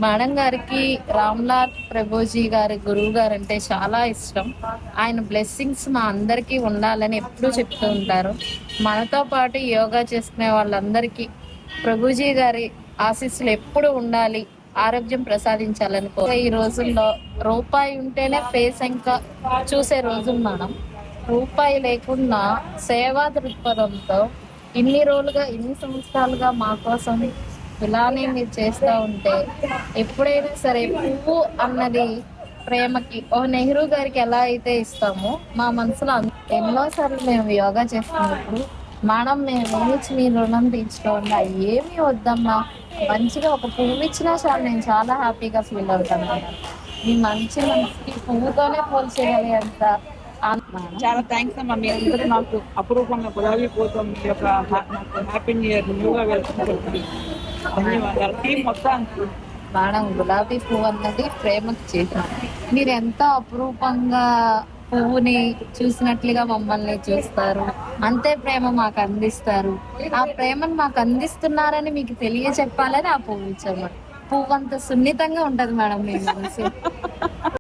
Madam గారికి రామ్నాథ్ ప్రభుజీ గారి గురువు గారు అంటే చాలా ఇష్టం. ఆయన బ్లెస్సింగ్స్ మా అందరికీ ఉండాలని ఎప్పుడూ చెప్తూ ఉంటారు. మనతో పాటు యోగా చేసుకునే వాళ్ళందరికీ ప్రభుజీ గారి ఆశీస్సులు ఎప్పుడు ఉండాలి, ఆరోగ్యం ప్రసాదించాలని ఈ రోజుల్లో రూపాయి ఉంటేనే ఫేస్ ఇంకా చూసే రోజులు మేడం. రూపాయి లేకుండా సేవా దృక్పథంతో ఇన్ని రోజులుగా ఇన్ని సంవత్సరాలుగా మా కోసం ఇలానే మీరు చేస్తూ ఉంటే ఎప్పుడైనా సరే పువ్వు అన్నది ప్రేమకి ఓ నెహ్రూ గారికి ఎలా అయితే ఇస్తామో మా మనసులో ఎన్నోసార్లు మేము యోగా చేస్తున్నప్పుడు మేడం మేము ఏమిచ్చి మీ రుణం తీర్చుకోండి ఏమీ వద్దమ్మా, మంచిగా ఒక పువ్వు ఇచ్చినా చాలు నేను చాలా హ్యాపీగా ఫీల్ అవుతాను మేడం. మీ మంచి మనసుకి పువ్వుతోనే పోల్చేయాలి అంత చాలా థ్యాంక్స్ అమ్మా. మీ అందరూ నాకు అపురూపంగా గులాబీ పూతో మీ యొక్క నాకు హ్యాపీ న్యూ ఇయర్ న్యూగా వెల్కమ్ చెప్తాను. ధన్యవాదాలు టీం మొత్తానికి. మేడం గులాబీ పువ్వు అన్నది ప్రేమకు చేసిన మీరు ఎంతో అపురూపంగా పువ్వుని చూసినట్లుగా మమ్మల్ని చూస్తారు, అంతే ప్రేమ మాకు అందిస్తారు. ఆ ప్రేమను మాకు అందిస్తున్నారని మీకు తెలియచెప్పాలని ఆ పువ్వు ఇచ్చాము. పువ్వు అంత సున్నితంగా ఉంటది మేడం మీ మనసు.